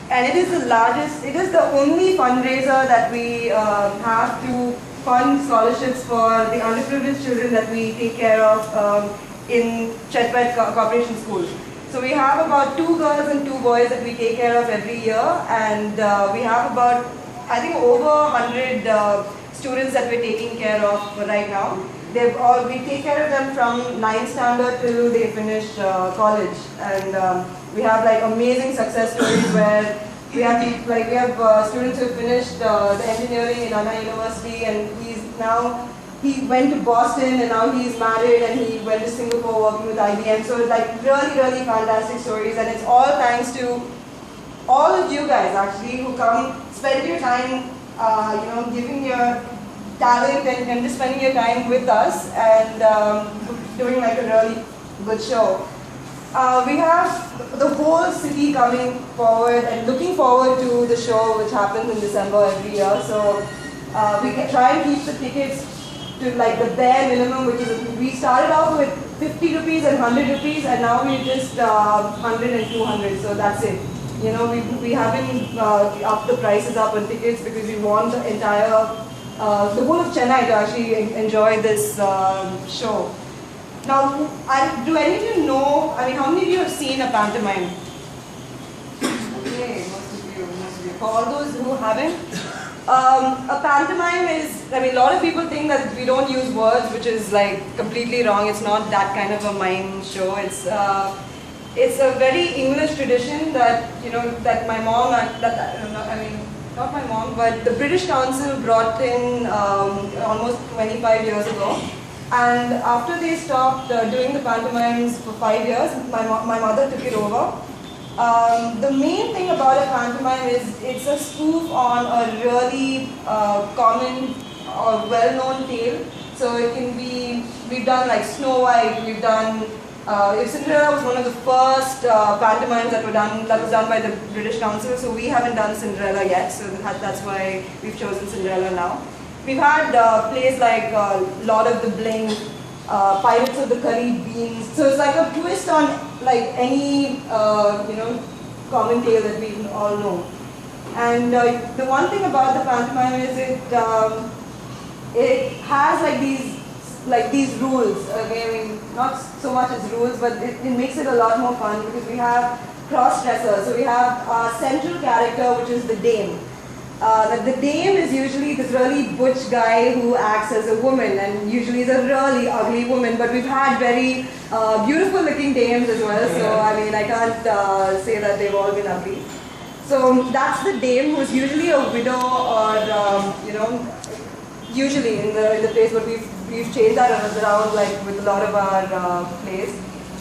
and it is the largest, it is the only fundraiser that we have to fund scholarships for the underprivileged children that we take care of in Chetpet Corporation School. So we have about 2 girls and 2 boys that we take care of every year, and we have about, I think, over 100 students that we're taking care of right now. We take care of them from 9th standard till they finish college, and we have like amazing success stories where we have students who finished the engineering in Anna University, and he went to Boston and now he's married and he went to Singapore working with IBM. So it's like really, really fantastic stories, and it's all thanks to all of you guys actually who come, spend your time, giving your talent and just spending your time with us and doing like a really good show. We have the whole city coming forward and looking forward to the show, which happens in December every year. So we can try and keep the tickets to like the bare minimum, which is, we started off with 50 rupees and 100 rupees, and now we're just 100 and 200. So that's it. You know, we haven't upped the prices up on tickets because we want the entire the whole of Chennai to actually enjoy this show. Now, do any of you know, how many of you have seen a pantomime? Okay, most of you. For all those who haven't, a pantomime is, a lot of people think that we don't use words, which is like completely wrong. It's not that kind of a mime show. It's a very English tradition that, that my mom, not my mom, but the British Council brought in almost 25 years ago. And after they stopped doing the pantomimes for 5 years, my mother took it over. The main thing about a pantomime is it's a spoof on a really common or well-known tale. So it can be, we've done like Snow White, we've done, Cinderella was one of the first pantomimes that was done by the British Council, so we haven't done Cinderella yet, so that's why we've chosen Cinderella now. We've had plays like Lord of the Bling, Pirates of the Caribbean, so it's like a twist on like any common tale that we all know. And the one thing about the pantomime is it has like these rules. Okay, not so much as rules, but it makes it a lot more fun because we have cross-dressers. So we have our central character, which is the dame. The dame is usually this really butch guy who acts as a woman, and usually is a really ugly woman, but we've had very beautiful looking dames as well, so I can't say that they've all been ugly. So that's the dame, who's usually a widow or, usually in the plays, but we've changed that around like with a lot of our plays.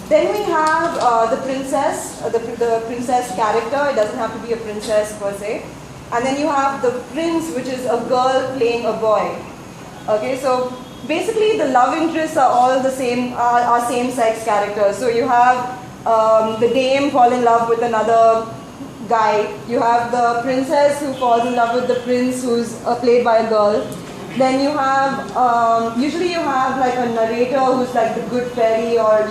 Then we have the princess, the princess character. It doesn't have to be a princess per se. And then you have the prince, which is a girl playing a boy. Okay, so basically the love interests are all the same, are same-sex characters. So you have the dame fall in love with another guy. You have the princess who falls in love with the prince, who's played by a girl. Then you have, usually you have like a narrator who's like the good fairy or,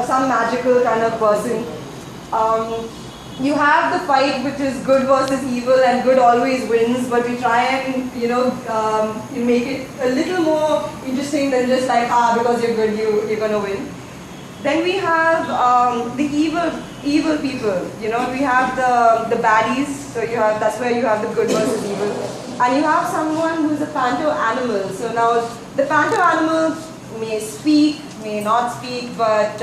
some magical kind of person. You have the fight, which is good versus evil, and good always wins, but we try and, make it a little more interesting than just like, because you're good, you're going to win. Then we have the evil people, we have the baddies, so that's where you have the good versus evil. And you have someone who's a panto animal. So now the panto animal may speak, may not speak, but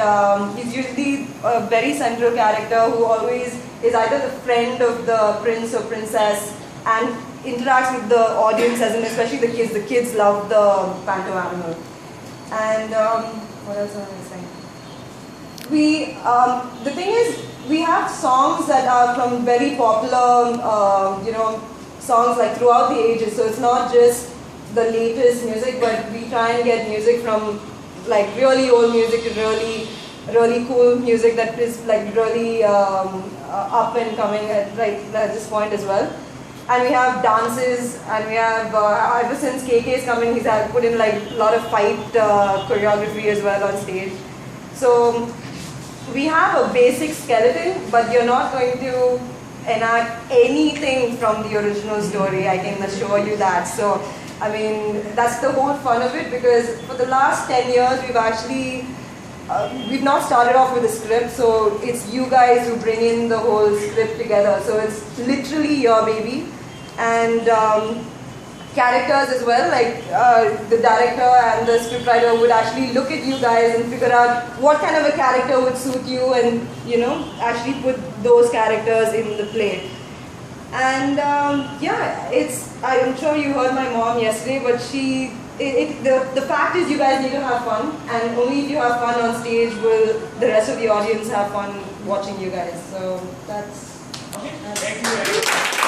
he's usually a very central character who always is either the friend of the prince or princess and interacts with the audience, as in especially the kids. The kids love the panto animal. And what else am I saying? The thing is, we have songs that are from very popular, songs like throughout the ages. So it's not just the latest music, but we try and get music from like really old music to really cool music that is like really up and coming at this point as well. And we have dances, and we have, ever since KK's come in, he's put in like a lot of fight choreography as well on stage. So we have a basic skeleton, but you're not going to enact anything from the original story, I can assure you that. So, I mean, that's the whole fun of it, because for the last 10 years, we've actually, we've not started off with a script, so it's you guys who bring in the whole script together. So it's literally your baby. And characters as well, like the director and the scriptwriter would actually look at you guys and figure out what kind of a character would suit you, and actually put those characters in the play. And yeah, I'm sure you heard my mom yesterday, but the fact is you guys need to have fun, and only if you have fun on stage will the rest of the audience have fun watching you guys. So that's... Okay, thank you very much.